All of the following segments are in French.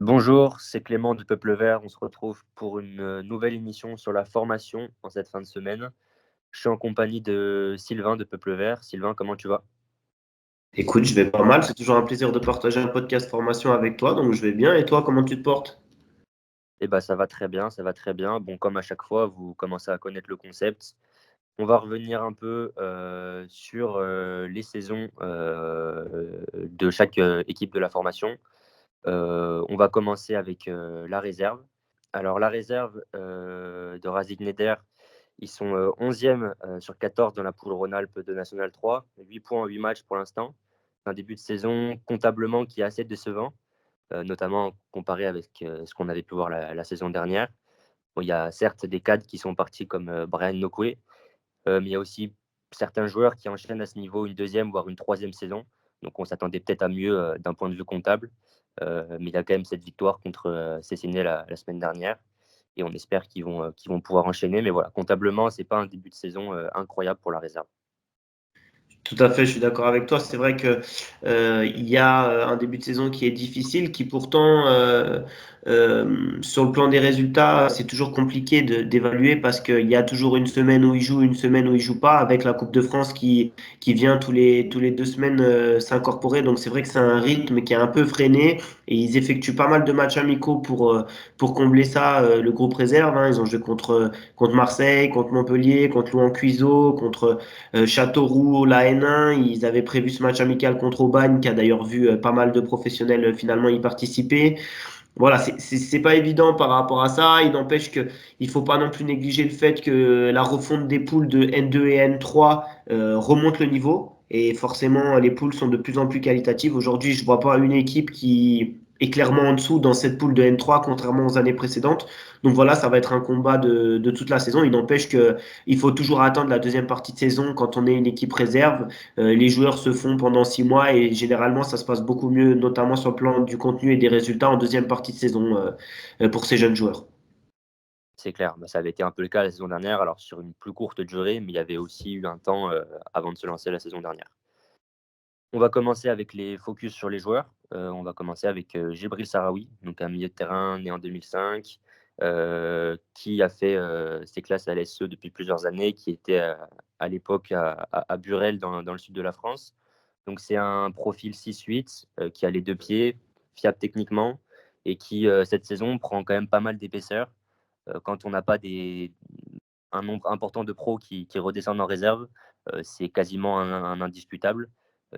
Bonjour, c'est Clément du Peuple Vert. On se retrouve pour une nouvelle émission sur la formation en cette fin de semaine. Je suis en compagnie de Sylvain de Peuple Vert. Sylvain, comment tu vas? Écoute, je vais pas mal. C'est toujours un plaisir de partager un podcast formation avec toi. Donc, je vais bien. Et toi, comment tu te portes? Eh ben, ça va très bien, ça va très bien. Bon, comme à chaque fois, vous commencez à connaître le concept. On va revenir un peu sur les saisons de chaque équipe de la formation. On va commencer avec la réserve. Alors, la réserve de Razig Neder, ils sont 11e sur 14 dans la poule Rhône-Alpes de National 3, 8 points en 8 matchs pour l'instant. Un début de saison comptablement qui est assez décevant, notamment comparé avec ce qu'on avait pu voir la saison dernière. Bon, il y a certes des cadres qui sont partis comme Brian Nokwe, mais il y a aussi certains joueurs qui enchaînent à ce niveau une deuxième, voire une troisième saison. Donc on s'attendait peut-être à mieux d'un point de vue comptable. Mais il y a quand même cette victoire contre Cessené la semaine dernière. Et on espère qu'ils vont pouvoir enchaîner. Mais voilà, comptablement, ce n'est pas un début de saison incroyable pour la réserve. Tout à fait, je suis d'accord avec toi. C'est vrai que il y a un début de saison qui est difficile, qui pourtant, sur le plan des résultats, c'est toujours compliqué d'évaluer parce qu'il y a toujours une semaine où il joue, une semaine où il joue pas, avec la Coupe de France qui vient tous les 2 semaines s'incorporer. Donc c'est vrai que c'est un rythme qui est un peu freiné et ils effectuent pas mal de matchs amicaux pour combler ça. Le groupe réserve, hein. Ils ont joué contre Marseille, contre Montpellier, contre Louan Cuiseaux, contre Châteauroux, la N1, ils avaient prévu ce match amical contre Aubagne, qui a d'ailleurs vu pas mal de professionnels finalement y participer. Voilà, c'est pas évident par rapport à ça. Il n'empêche que il faut pas non plus négliger le fait que la refonte des poules de N2 et N3 remonte le niveau. Et forcément, les poules sont de plus en plus qualitatives. Aujourd'hui, je vois pas une équipe qui est clairement en dessous dans cette poule de N3, contrairement aux années précédentes. Donc voilà, ça va être un combat de toute la saison. Il n'empêche que il faut toujours attendre la deuxième partie de saison quand on est une équipe réserve. Les joueurs se font pendant 6 mois et généralement ça se passe beaucoup mieux, notamment sur le plan du contenu et des résultats en deuxième partie de saison pour ces jeunes joueurs. C'est clair, bah, ça avait été un peu le cas la saison dernière, alors sur une plus courte durée, mais il y avait aussi eu un temps avant de se lancer la saison dernière. On va commencer avec les focus sur les joueurs. On va commencer avec Djibril Sahraoui, donc un milieu de terrain né en 2005, qui a fait ses classes à l'SE depuis plusieurs années, qui était à l'époque à Burel dans le sud de la France. Donc c'est un profil 6-8 qui a les deux pieds, fiable techniquement et qui cette saison prend quand même pas mal d'épaisseur. Quand on n'a pas un nombre important de pros qui redescendent en réserve, c'est quasiment un indiscutable.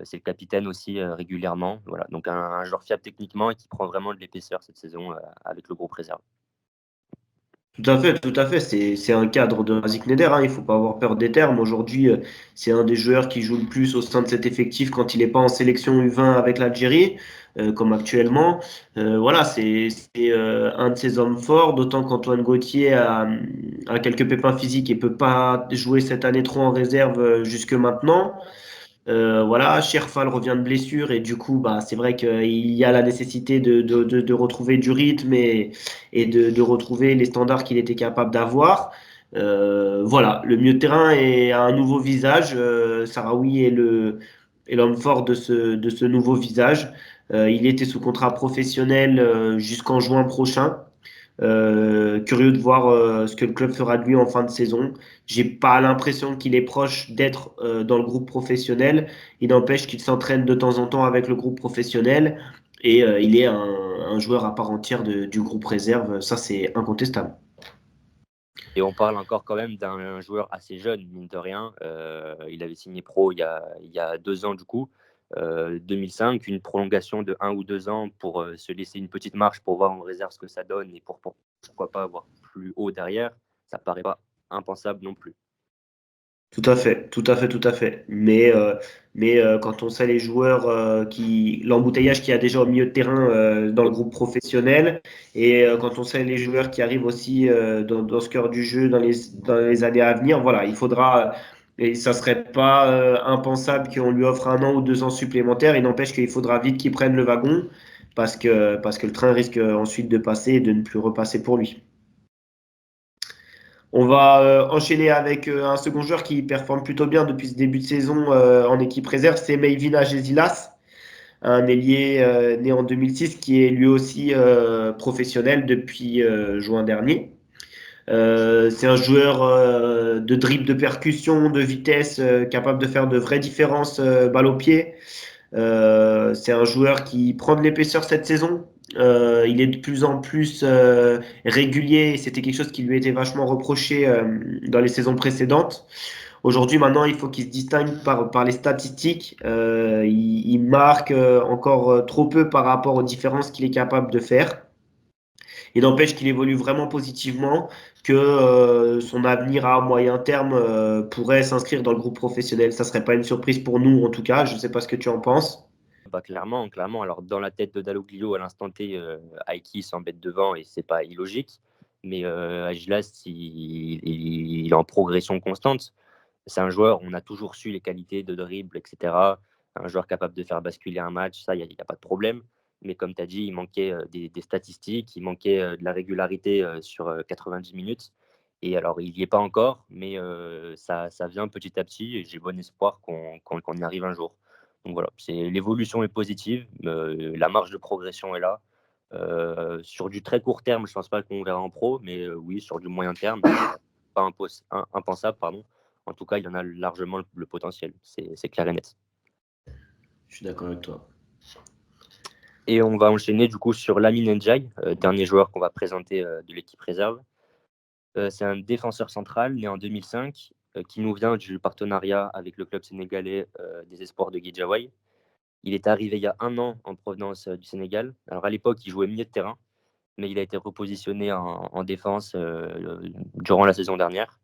C'est le capitaine aussi régulièrement. Voilà. Donc un joueur fiable techniquement et qui prend vraiment de l'épaisseur cette saison avec le groupe réserve. Tout à fait, tout à fait. C'est un cadre de Razik Neder, hein. Il faut pas avoir peur des termes. Aujourd'hui, c'est un des joueurs qui joue le plus au sein de cet effectif quand il n'est pas en sélection U20 avec l'Algérie, comme actuellement. Voilà, c'est un de ses hommes forts, d'autant qu'Antoine Gauthier a quelques pépins physiques et peut pas jouer cette année trop en réserve jusque maintenant. Voilà, Sherfal revient de blessure et du coup, bah, c'est vrai qu'il y a la nécessité de retrouver du rythme et de retrouver les standards qu'il était capable d'avoir. Voilà, le milieu de terrain a un nouveau visage. Sahraoui est l'homme fort de ce nouveau visage. Il était sous contrat professionnel jusqu'en juin prochain. Curieux de voir ce que le club fera de lui en fin de saison. J'ai pas l'impression qu'il est proche d'être dans le groupe professionnel. Il n'empêche qu'il s'entraîne de temps en temps avec le groupe professionnel et il est un joueur à part entière du groupe réserve. Ça, c'est incontestable. Et on parle encore quand même d'un joueur assez jeune, mine de rien. Il avait signé pro il y a 2 ans du coup. 2005, une prolongation de 1 ou 2 ans pour se laisser une petite marche pour voir en réserve ce que ça donne et pourquoi pas avoir plus haut derrière, ça paraît pas impensable non plus. Tout à fait, tout à fait, tout à fait. Mais quand on sait les joueurs l'embouteillage qu'il y a déjà au milieu de terrain dans le groupe professionnel, et quand on sait les joueurs qui arrivent aussi dans ce cœur du jeu dans les années à venir, voilà, il faudra, et ça serait pas impensable qu'on lui offre 1 an ou 2 ans supplémentaires. Il n'empêche qu'il faudra vite qu'il prenne le wagon parce que le train risque ensuite de passer et de ne plus repasser pour lui. On va enchaîner avec un second joueur qui performe plutôt bien depuis ce début de saison en équipe réserve, c'est Meivina Gésilas. un ailier né en 2006 qui est lui aussi professionnel depuis juin dernier. C'est un joueur de dribble, de percussion, de vitesse, capable de faire de vraies différences balle au pied. C'est un joueur qui prend de l'épaisseur cette saison. Il est de plus en plus régulier. C'était quelque chose qui lui était vachement reproché dans les saisons précédentes. Aujourd'hui, maintenant, il faut qu'il se distingue par les statistiques. Il marque encore trop peu par rapport aux différences qu'il est capable de faire. Il n'empêche qu'il évolue vraiment positivement, que son avenir à moyen terme pourrait s'inscrire dans le groupe professionnel. Ça serait pas une surprise pour nous, en tout cas. Je ne sais pas ce que tu en penses. Bah, clairement, clairement. Alors, dans la tête de Dalloglio, à l'instant T, Aiki s'embête devant et c'est pas illogique. Mais Agilas, il est en progression constante. C'est un joueur, on a toujours su les qualités de dribble, etc. Un joueur capable de faire basculer un match, ça, il n'y a pas de problème. Mais comme tu as dit, il manquait des statistiques, il manquait de la régularité sur 90 minutes. Et alors, il n'y est pas encore, mais ça vient petit à petit et j'ai bon espoir qu'on y arrive un jour. Donc voilà, l'évolution est positive, la marge de progression est là. Sur du très court terme, je ne pense pas qu'on verra en pro, mais oui, sur du moyen terme, pas impensable, pardon. En tout cas, il en a largement le potentiel, c'est clair et net. Je suis d'accord avec toi. Et on va enchaîner du coup sur Lamine Ndiaye, dernier joueur qu'on va présenter de l'équipe réserve. C'est un défenseur central né en 2005 qui nous vient du partenariat avec le club sénégalais des Espoirs de Guédiawaye. Il est arrivé il y a un an en provenance du Sénégal. Alors à l'époque, il jouait milieu de terrain, mais il a été repositionné en défense durant la saison dernière.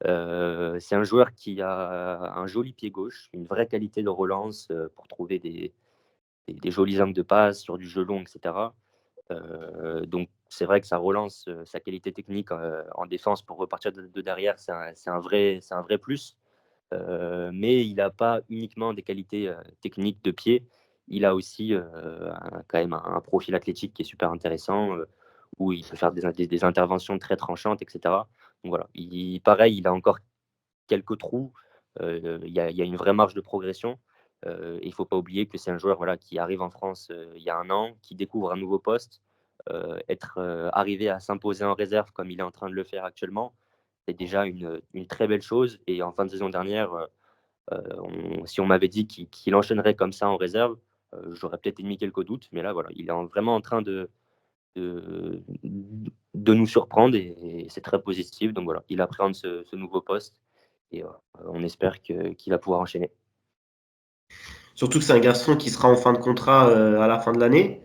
C'est un joueur qui a un joli pied gauche, une vraie qualité de relance pour trouver des jolis angles de passe sur du jeu long, etc. Donc c'est vrai que ça relance sa qualité technique en défense pour repartir de derrière, c'est un vrai plus. Mais il n'a pas uniquement des qualités techniques de pied, il a aussi quand même un profil athlétique qui est super intéressant, où il peut faire des interventions très tranchantes, etc. Donc voilà, pareil, il a encore quelques trous, il y a une vraie marge de progression. Il ne faut pas oublier que c'est un joueur voilà, qui arrive en France il y a un an, qui découvre un nouveau poste. Être arrivé à s'imposer en réserve comme il est en train de le faire actuellement, c'est déjà une très belle chose. Et en fin de saison dernière, si on m'avait dit qu'il enchaînerait comme ça en réserve, j'aurais peut-être émis quelques doutes. Mais là, voilà, il est vraiment en train de, de nous surprendre et c'est très positif. Donc voilà, il appréhende ce nouveau poste et on espère qu'il va pouvoir enchaîner. Surtout que c'est un garçon qui sera en fin de contrat à la fin de l'année.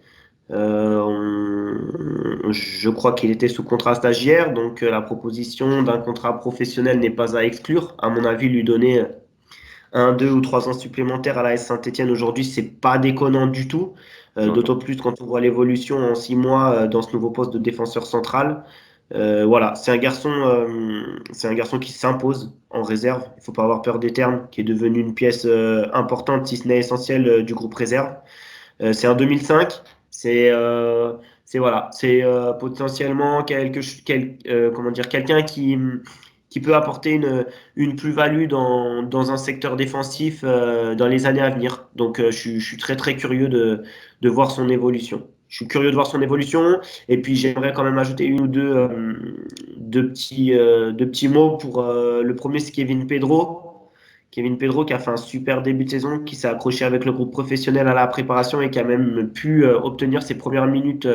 Je crois qu'il était sous contrat stagiaire, donc la proposition d'un contrat professionnel n'est pas à exclure. À mon avis, lui donner 1, 2 ou 3 ans supplémentaires à la S Saint-Etienne aujourd'hui, c'est pas déconnant du tout. Non, non. D'autant plus quand on voit l'évolution en 6 mois dans ce nouveau poste de défenseur central. Voilà, c'est un garçon qui s'impose en réserve. Il faut pas avoir peur des termes, qui est devenu une pièce importante, si ce n'est essentielle, du groupe réserve. C'est un 2005. C'est voilà, c'est potentiellement comment dire, quelqu'un qui peut apporter une plus-value dans un secteur défensif dans les années à venir. Donc je suis très très curieux de voir son évolution. Je suis curieux de voir son évolution et puis j'aimerais quand même ajouter une ou deux petits mots pour le premier, c'est Kevin Pedro. Kevin Pedro qui a fait un super début de saison, qui s'est accroché avec le groupe professionnel à la préparation et qui a même pu obtenir ses premières minutes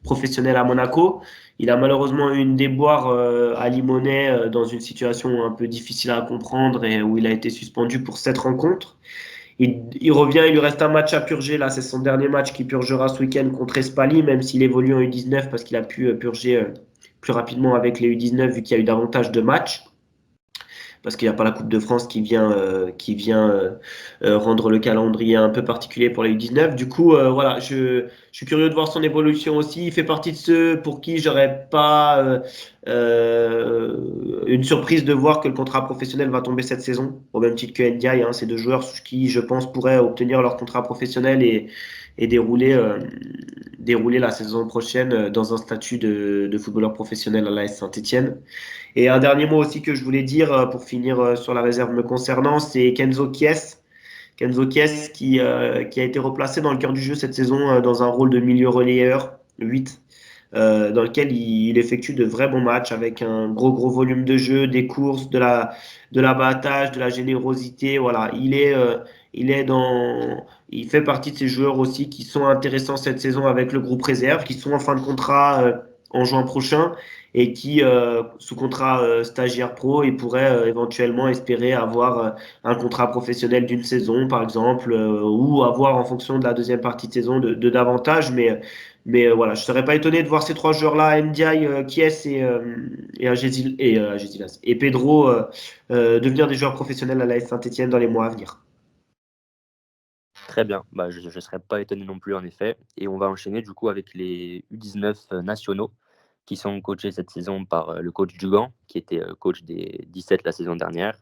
professionnelles à Monaco. Il a malheureusement eu une déboire à Limonest dans une situation un peu difficile à comprendre et où il a été suspendu pour 7 rencontres. Il revient, il lui reste un match à purger. Là, c'est son dernier match qu'il purgera ce week-end contre Espali, même s'il évolue en U19 parce qu'il a pu purger plus rapidement avec les U19 vu qu'il y a eu davantage de matchs parce qu'il n'y a pas la Coupe de France qui vient rendre le calendrier un peu particulier pour les U19. Du coup, voilà, je suis curieux de voir son évolution aussi. Il fait partie de ceux pour qui j'aurais pas une surprise de voir que le contrat professionnel va tomber cette saison, au même titre que Ndiaye. Hein, ces deux joueurs qui, je pense, pourraient obtenir leur contrat professionnel et dérouler la saison prochaine dans un statut de footballeur professionnel à l'AS Saint-Etienne. Et un dernier mot aussi que je voulais dire pour finir sur la réserve me concernant, c'est Kenzo Kies. Kenzo Kies qui a été replacé dans le cœur du jeu cette saison dans un rôle de milieu relayeur 8 dans lequel il effectue de vrais bons matchs avec un gros volume de jeu, des courses, de l'abattage, de la générosité. Voilà, il fait partie de ces joueurs aussi qui sont intéressants cette saison avec le groupe réserve, qui sont en fin de contrat en juin prochain et qui, sous contrat stagiaire pro, ils pourraient éventuellement espérer avoir un contrat professionnel d'une saison, par exemple, ou avoir en fonction de la deuxième partie de saison de davantage. Voilà, je ne serais pas étonné de voir ces trois joueurs-là, Ndiaye, Kies et Pedro, devenir des joueurs professionnels à l'AS Saint-Etienne dans les mois à venir. Très bien, bah, je ne serais pas étonné non plus en effet. Et on va enchaîner du coup avec les U19 nationaux qui sont coachés cette saison par le coach Dugan, qui était coach des 17 la saison dernière.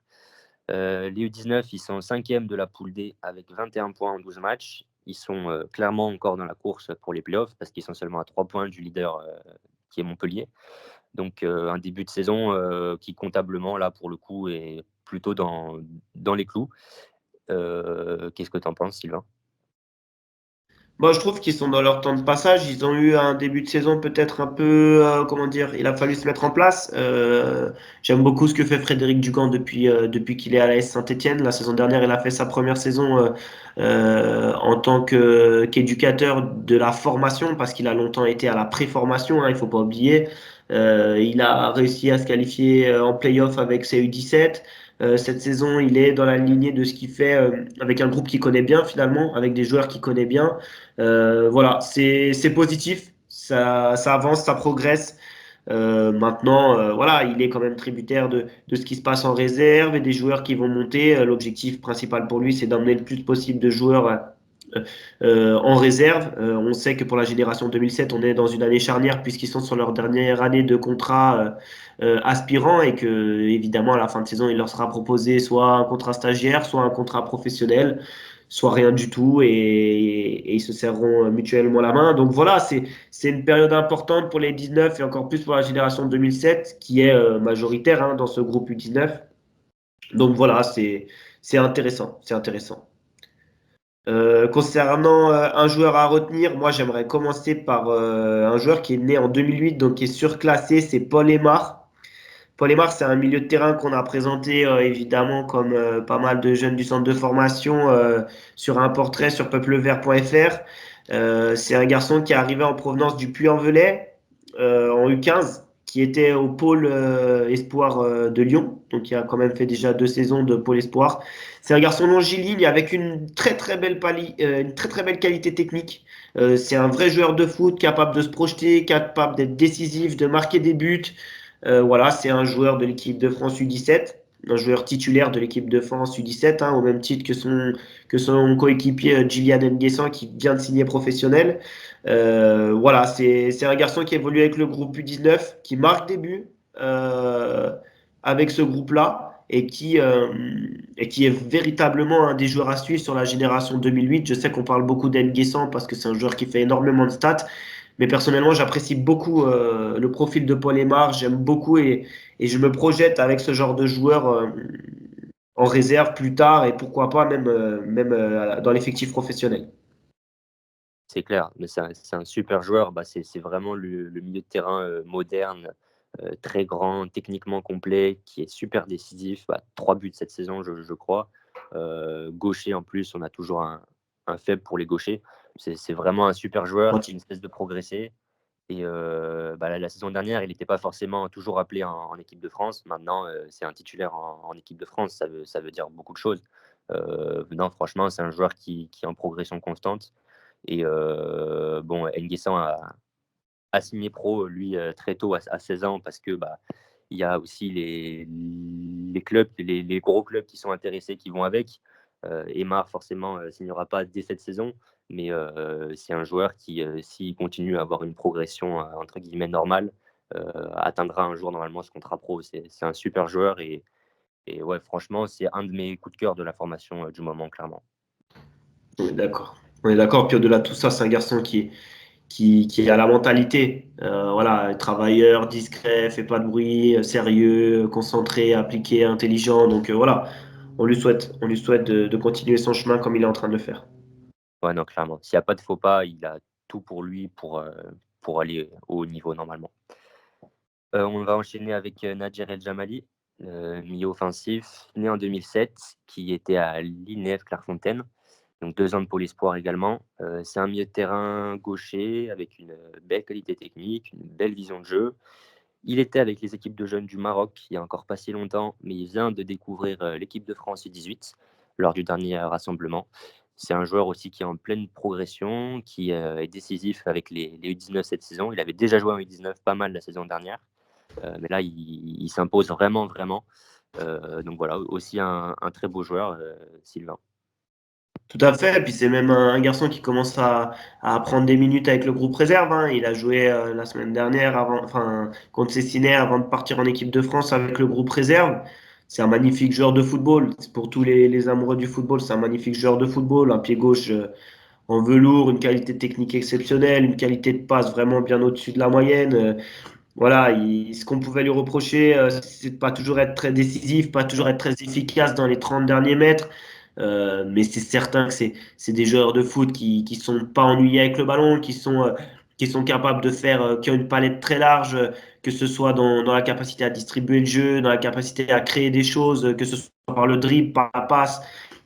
Les U19, ils sont 5e de la poule D avec 21 points en 12 matchs. Ils sont clairement encore dans la course pour les playoffs parce qu'ils sont seulement à 3 points du leader qui est Montpellier. Donc un début de saison qui comptablement, là, pour le coup, est plutôt dans les clous. Qu'est-ce que tu en penses, Sylvain? Moi, je trouve qu'ils sont dans leur temps de passage. Ils ont eu un début de saison peut-être un peu, comment dire, il a fallu se mettre en place. J'aime beaucoup ce que fait Frédéric Dugan depuis qu'il est à l'AS Saint-Etienne. La saison dernière, il a fait sa première saison en tant qu'éducateur de la formation, parce qu'il a longtemps été à la pré-formation, hein, il faut pas oublier. Il a réussi à se qualifier en play-off avec ses U17. Cette saison, il est dans la lignée de ce qu'il fait avec un groupe qu'il connaît bien finalement, avec des joueurs qu'il connaît bien. Voilà, c'est positif, ça avance, ça progresse. Maintenant, voilà, il est quand même tributaire de ce qui se passe en réserve et des joueurs qui vont monter. L'objectif principal pour lui, c'est d'emmener le plus possible de joueurs en réserve. On sait que pour la génération 2007, on est dans une année charnière puisqu'ils sont sur leur dernière année de contrat aspirant et que, évidemment, à la fin de saison, il leur sera proposé soit un contrat stagiaire, soit un contrat professionnel, soit rien du tout et ils se serreront mutuellement la main. Donc voilà, c'est une période importante pour les 19 et encore plus pour la génération 2007 qui est majoritaire dans ce groupe U19. Donc voilà, c'est intéressant, c'est intéressant. Concernant un joueur à retenir, moi j'aimerais commencer par un joueur qui est né en 2008, donc qui est surclassé, c'est Paul Aymar. Paul Aymar, c'est un milieu de terrain qu'on a présenté évidemment comme pas mal de jeunes du centre de formation sur un portrait sur peuplevert.fr. C'est un garçon qui est arrivé en provenance du Puy-en-Velay en U15, qui était au pôle espoir de Lyon, donc il a quand même fait déjà 2 saisons de pôle espoir. C'est un garçon longiligne avec une très très belle qualité technique. C'est un vrai joueur de foot capable de se projeter, capable d'être décisif, de marquer des buts. Voilà, c'est un joueur de l'équipe de France U17, un joueur titulaire de l'équipe de France U17, au même titre que son coéquipier Gillian Nguessan qui vient de signer professionnel. Voilà, c'est un garçon qui évolue avec le groupe U19, qui marque des buts avec ce groupe-là et qui est véritablement un des joueurs à suivre sur la génération 2008. Je sais qu'on parle beaucoup d'Nguessan parce que c'est un joueur qui fait énormément de stats, mais personnellement, j'apprécie beaucoup le profil de Paul Aymar. J'aime beaucoup et je me projette avec ce genre de joueur en réserve plus tard et pourquoi pas même dans l'effectif professionnel. C'est clair, mais c'est un super joueur. Bah, c'est vraiment le milieu de terrain moderne, très grand, techniquement complet, qui est super décisif. Bah, 3 buts cette saison, je crois. Gaucher en plus, on a toujours un faible pour les gauchers. C'est vraiment un super joueur qui ne cesse de progresser. Et bah, la saison dernière, il n'était pas forcément toujours appelé en équipe de France. Maintenant, c'est un titulaire en équipe de France. Ça veut dire beaucoup de choses. Non, franchement, c'est un joueur qui est en progression constante. Et bon, N'Guessan a signé pro, lui, très tôt, à 16 ans, parce que bah, il y a aussi les clubs, les gros clubs qui sont intéressés, qui vont avec. Aymar, forcément, signera pas dès cette saison, mais c'est un joueur qui, s'il continue à avoir une progression entre guillemets normale, atteindra un jour normalement ce contrat pro. C'est un super joueur et ouais, franchement, c'est un de mes coups de cœur de la formation du moment, clairement. On est d'accord. On est d'accord. Puis au-delà de tout ça, c'est un garçon qui a la mentalité. Voilà, travailleur, discret, fait pas de bruit, sérieux, concentré, appliqué, intelligent. Donc voilà, On lui souhaite de continuer son chemin comme il est en train de le faire. Ouais, non, clairement. S'il n'y a pas de faux pas, il a tout pour lui pour aller au haut niveau normalement. On va enchaîner avec Nadjer El Jamali, milieu offensif, né en 2007, qui était à l'INEF Clairefontaine, donc 2 ans de pôle espoir également. C'est un milieu de terrain gaucher avec une belle qualité technique, une belle vision de jeu. Il était avec les équipes de jeunes du Maroc il y a encore pas si longtemps, mais il vient de découvrir l'équipe de France U18 lors du dernier rassemblement. C'est un joueur aussi qui est en pleine progression, qui est décisif avec les U19 cette saison. Il avait déjà joué en U19 pas mal la saison dernière, mais là, il s'impose vraiment, vraiment. Donc voilà, aussi un très beau joueur, Sylvain. Tout à fait. Et puis c'est même un garçon qui commence à prendre des minutes avec le groupe réserve, hein. Il a joué la semaine dernière contre Cessiné avant de partir en équipe de France avec le groupe réserve. C'est un magnifique joueur de football. Pour tous les amoureux du football, c'est un magnifique joueur de football. Un pied gauche en velours, une qualité technique exceptionnelle, une qualité de passe vraiment bien au-dessus de la moyenne. Voilà, ce qu'on pouvait lui reprocher, c'est de pas toujours être très décisif, pas toujours être très efficace dans les 30 derniers mètres. Mais c'est certain que c'est des joueurs de foot qui sont pas ennuyés avec le ballon, qui sont capables de faire, qui ont une palette très large, que ce soit dans la capacité à distribuer le jeu, dans la capacité à créer des choses, que ce soit par le dribble, par la passe.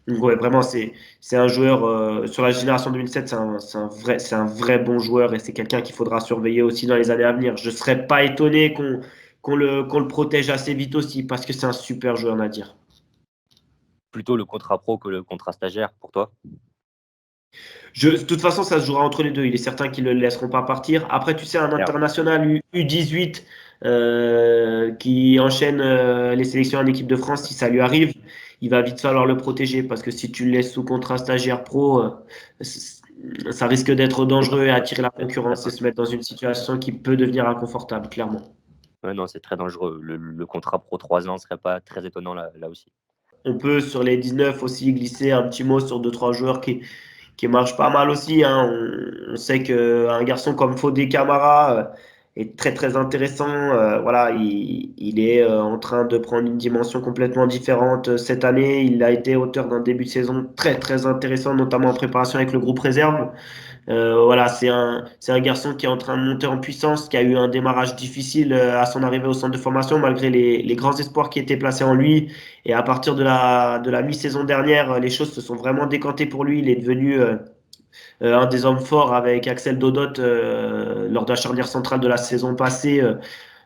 Donc ouais, vraiment, c'est un joueur, sur la génération 2007, c'est un vrai bon joueur et c'est quelqu'un qu'il faudra surveiller aussi dans les années à venir. Je ne serais pas étonné qu'on le protège assez vite aussi parce que c'est un super joueur, Nadir. Plutôt le contrat pro que le contrat stagiaire pour toi? De toute façon, ça se jouera entre les deux. Il est certain qu'ils ne le laisseront pas partir. Après, tu sais, un Clairement. international U18 qui enchaîne les sélections en équipe de France, si ça lui arrive, il va vite falloir le protéger parce que si tu le laisses sous contrat stagiaire pro, ça risque d'être dangereux et attirer la concurrence et se mettre dans une situation qui peut devenir inconfortable, clairement. Ouais, non, c'est très dangereux. Le contrat pro 3 ans serait pas très étonnant là aussi. On peut, sur les 19 aussi, glisser un petit mot sur deux, trois joueurs qui marche pas mal aussi, hein. On sait qu'un garçon comme Fodé Camara est très très intéressant. Voilà, il est en train de prendre une dimension complètement différente cette année. Il a été auteur d'un début de saison très très intéressant, notamment en préparation avec le groupe réserve. Voilà, c'est un garçon qui est en train de monter en puissance, qui a eu un démarrage difficile à son arrivée au centre de formation, malgré les grands espoirs qui étaient placés en lui. Et à partir de la mi-saison dernière, les choses se sont vraiment décantées pour lui. Il est devenu un des hommes forts avec Axel Dodot lors de la charnière centrale de la saison passée.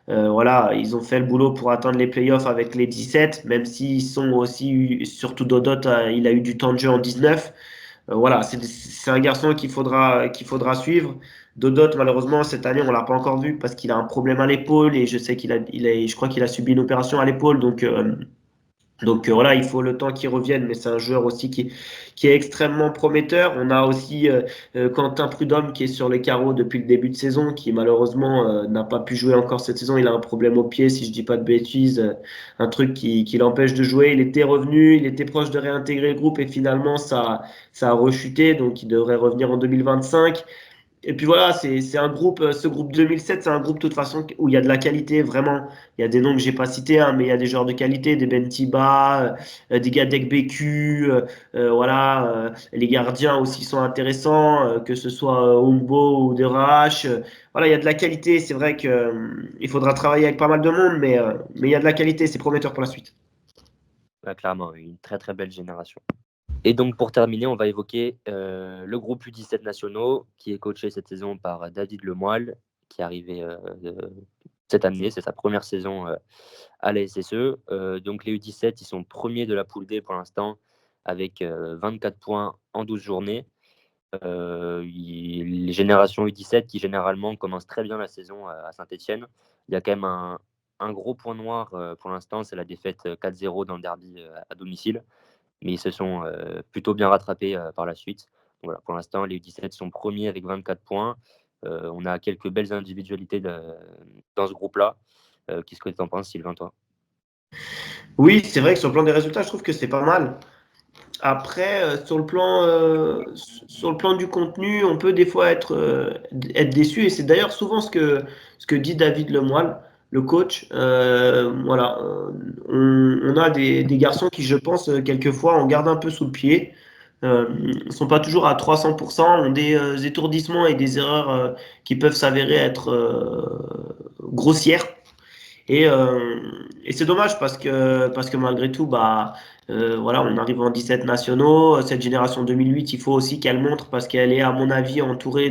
Voilà, ils ont fait le boulot pour atteindre les playoffs avec les 17, même s'ils sont aussi, surtout Dodot, il a eu du temps de jeu en 19. Voilà, c'est un garçon qu'il faudra suivre. Dodot, malheureusement, cette année, on l'a pas encore vu parce qu'il a un problème à l'épaule et je sais je crois qu'il a subi une opération à l'épaule. Donc voilà, il faut le temps qu'il revienne, mais c'est un joueur aussi qui est extrêmement prometteur. On a aussi Quentin Prudhomme qui est sur les carreaux depuis le début de saison, qui malheureusement n'a pas pu jouer encore cette saison. Il a un problème au pied, si je dis pas de bêtises, un truc qui l'empêche de jouer. Il était revenu, il était proche de réintégrer le groupe et finalement ça a rechuté, donc il devrait revenir en 2025. Et puis voilà, c'est un groupe, ce groupe 2007, c'est un groupe de toute façon où il y a de la qualité, vraiment. Il y a des noms que j'ai pas cités, hein, mais il y a des joueurs de qualité, des Bentiba, des Gadek BQ, voilà. Les gardiens aussi sont intéressants, que ce soit Umbo ou De Raach. Voilà, il y a de la qualité. C'est vrai que il faudra travailler avec pas mal de monde, mais il y a de la qualité, c'est prometteur pour la suite. Ouais, clairement, une très très belle génération. Et donc pour terminer, on va évoquer le groupe U17 nationaux qui est coaché cette saison par David Lemoyle, qui est arrivé cette année, c'est sa première saison à la SSE. Donc les U17, ils sont premiers de la poule D pour l'instant avec 24 points en 12 journées. Les générations U17 qui généralement commencent très bien la saison à Saint-Etienne. Il y a quand même un gros point noir pour l'instant, c'est la défaite 4-0 dans le derby à domicile. Mais ils se sont plutôt bien rattrapés par la suite. Donc voilà, pour l'instant, les U17 sont premiers avec 24 points. On a quelques belles individualités dans ce groupe-là. Qu'est-ce que tu en penses, Sylvain, toi? Oui, c'est vrai que sur le plan des résultats, je trouve que c'est pas mal. Après, sur le plan du contenu, on peut des fois être déçu. Et c'est d'ailleurs souvent ce que dit David Lemoine. le coach. Voilà, on a des garçons qui, je pense, quelquefois, on garde un peu sous le pied. Ne sont pas toujours à 300%, ont des étourdissements et des erreurs qui peuvent s'avérer être grossières. Et, euh, et c'est dommage parce que malgré tout, voilà, on arrive en 17 nationaux. Cette génération 2008, il faut aussi qu'elle montre parce qu'elle est, à mon avis, entourée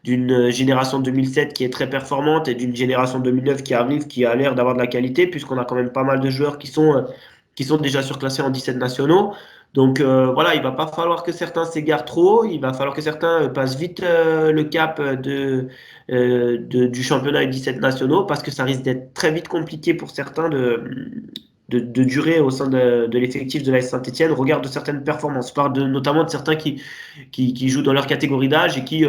d'une génération 2007 qui est très performante et d'une génération 2009 qui arrive, qui a l'air d'avoir de la qualité, puisqu'on a quand même pas mal de joueurs qui sont déjà surclassés en 17 nationaux. Donc voilà, il va pas falloir que certains s'égarent trop, il va falloir que certains passent vite le cap du championnat U17 nationaux parce que ça risque d'être très vite compliqué pour certains de durer au sein de l'effectif de l'AS Saint-Etienne au regard de certaines performances. Je parle notamment de certains qui jouent dans leur catégorie d'âge et qui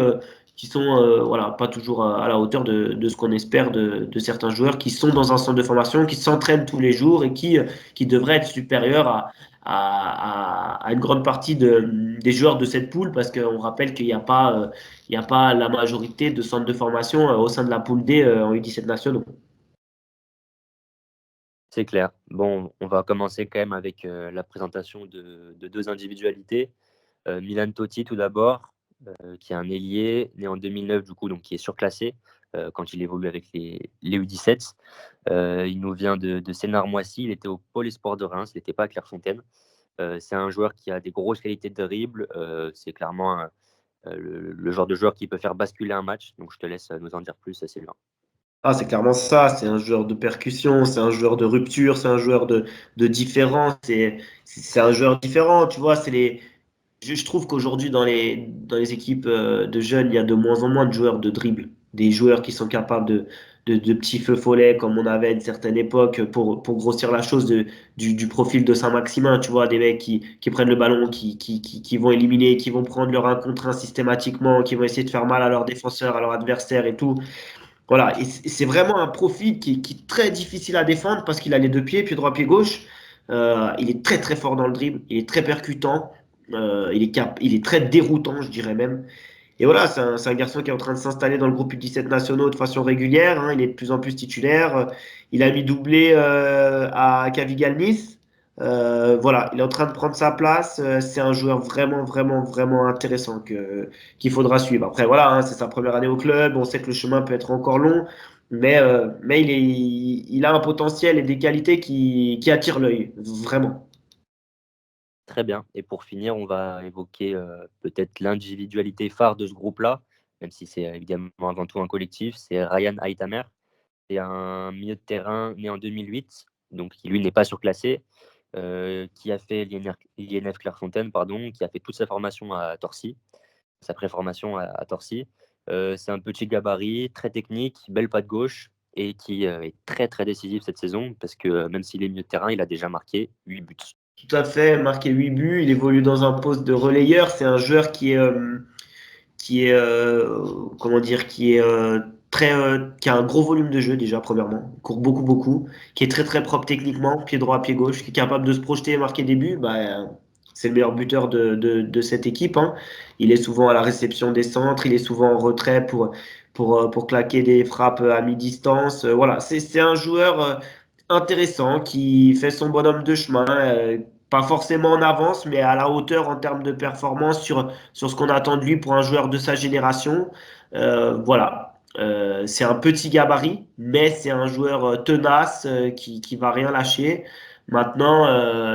sont voilà, pas toujours à la hauteur de ce qu'on espère de certains joueurs qui sont dans un centre de formation, qui s'entraînent tous les jours et qui devraient être supérieurs à une grande partie des joueurs de cette poule parce qu'on rappelle qu'il n'y a pas il n'y a pas la majorité de centres de formation au sein de la poule D en U17 nationaux. C'est clair. Bon, on va commencer quand même avec la présentation de deux individualités. Milan Totti tout d'abord, qui est un ailier né en 2009 du coup, donc qui est surclassé quand il évolue avec les U17. Il nous vient de Sénart-Moissy, il était au Pôle Espoir de Reims, il n'était pas à Clairefontaine. C'est un joueur qui a des grosses qualités de dribble, c'est clairement le genre de joueur qui peut faire basculer un match, donc je te laisse nous en dire plus, Sylvain. Ah, c'est clairement ça, c'est un joueur de percussion, c'est un joueur de rupture, c'est un joueur de différence, c'est un joueur différent, tu vois, je trouve qu'aujourd'hui, dans les équipes de jeunes, il y a de moins en moins de joueurs de dribble. Des joueurs qui sont capables de petits feux follets, comme on avait à une certaine époque, pour grossir la chose du profil de Saint-Maximin. Tu vois, des mecs qui prennent le ballon, qui vont éliminer, qui vont prendre leur 1 contre 1 systématiquement, qui vont essayer de faire mal à leurs défenseurs, à leurs adversaires et tout. Voilà, et c'est vraiment un profil qui est très difficile à défendre parce qu'il a les deux pieds, pied droit, pied gauche. Il est très très fort dans le dribble, il est très percutant, il est très déroutant, je dirais même. Et voilà, c'est un garçon qui est en train de s'installer dans le groupe U17 nationaux de façon régulière, hein. Il est de plus en plus titulaire. Il a mis doublé à Cavigal Nice. Voilà, il est en train de prendre sa place. C'est un joueur vraiment, vraiment, vraiment intéressant qu'il faudra suivre. Après, voilà, hein, c'est sa première année au club. On sait que le chemin peut être encore long, mais il a un potentiel et des qualités qui attirent l'œil, vraiment. Très bien. Et pour finir, on va évoquer peut-être l'individualité phare de ce groupe-là, même si c'est évidemment avant tout un collectif. C'est Ryan Heithamer. C'est un milieu de terrain né en 2008, donc qui lui n'est pas surclassé, qui a fait l'INF Clairefontaine, pardon, qui a fait toute sa formation à Torcy, sa préformation à Torcy. C'est un petit gabarit, très technique, belle patte gauche et qui est très très décisif cette saison parce que même s'il est milieu de terrain, il a déjà marqué 8 buts. Tout à fait, marqué 8 buts. Il évolue dans un poste de relayeur. C'est un joueur qui est comment dire, qui a un gros volume de jeu déjà premièrement, il court beaucoup beaucoup, qui est très très propre techniquement, pied droit, pied gauche, qui est capable de se projeter et marquer des buts. C'est le meilleur buteur de cette équipe, hein. Il est souvent à la réception des centres, il est souvent en retrait pour claquer des frappes à mi-distance. Voilà, c'est un joueur intéressant qui fait son bonhomme de chemin. Pas forcément en avance, mais à la hauteur en termes de performance sur ce qu'on attend de lui pour un joueur de sa génération. Voilà. C'est un petit gabarit, mais c'est un joueur tenace qui va rien lâcher. Maintenant,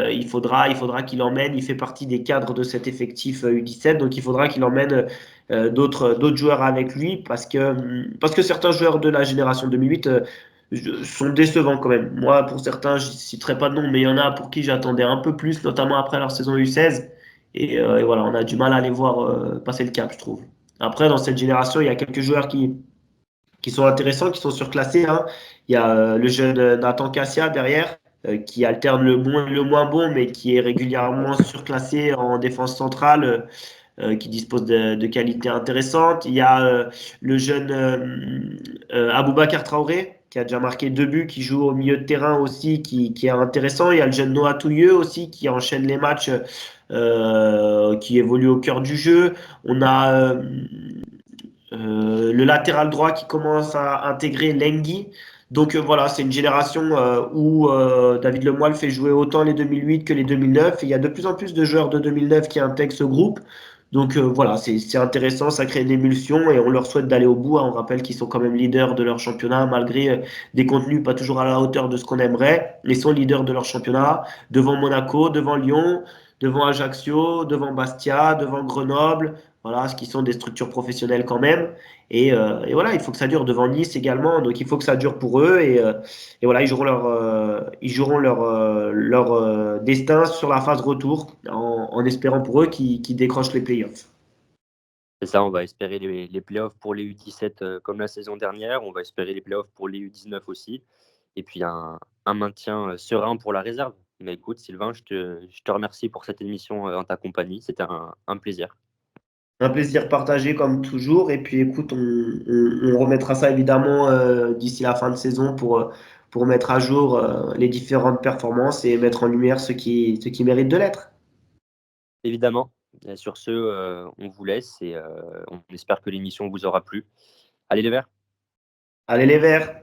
il faudra qu'il emmène. Il fait partie des cadres de cet effectif U17, donc il faudra qu'il emmène d'autres joueurs avec lui parce que certains joueurs de la génération 2008 sont décevants quand même. Moi, pour certains, je citerai pas de nom, mais il y en a pour qui j'attendais un peu plus, notamment après leur saison U16. Et voilà, on a du mal à les voir passer le cap, je trouve. Après, dans cette génération, il y a quelques joueurs qui sont intéressants, qui sont surclassés, hein. Il y a le jeune Nathan Cassia derrière, qui alterne le bon et le moins bon, mais qui est régulièrement surclassé en défense centrale, qui dispose de qualités intéressantes. Il y a le jeune Aboubacar Traoré, qui a déjà marqué 2 buts, qui joue au milieu de terrain aussi, qui est intéressant. Il y a le jeune Noah Touilleux aussi, qui enchaîne les matchs, qui évolue au cœur du jeu. On a le latéral droit qui commence à intégrer Lenghi. Donc voilà, c'est une génération où David Lemoine fait jouer autant les 2008 que les 2009. Et il y a de plus en plus de joueurs de 2009 qui intègrent ce groupe. Donc voilà, c'est intéressant, ça crée une émulsion et on leur souhaite d'aller au bout, hein. On rappelle qu'ils sont quand même leaders de leur championnat, malgré des contenus pas toujours à la hauteur de ce qu'on aimerait. Ils sont leaders de leur championnat, devant Monaco, devant Lyon, devant Ajaccio, devant Bastia, devant Grenoble. Voilà, ce qui sont des structures professionnelles quand même. Et voilà, il faut que ça dure devant Nice également. Donc il faut que ça dure pour eux. Et voilà, ils joueront leur destin sur la phase retour en espérant pour eux qu'ils décrochent les playoffs. C'est ça, on va espérer les playoffs pour les U17 comme la saison dernière. On va espérer les playoffs pour les U19 aussi. Et puis un maintien serein pour la réserve. Mais écoute, Sylvain, je te remercie pour cette émission en ta compagnie. C'était un plaisir. Un plaisir partagé comme toujours. Et puis écoute, on remettra ça évidemment d'ici la fin de saison pour mettre à jour les différentes performances et mettre en lumière ceux qui méritent de l'être. Évidemment. Et sur ce, on vous laisse et on espère que l'émission vous aura plu. Allez les Verts! Allez les Verts!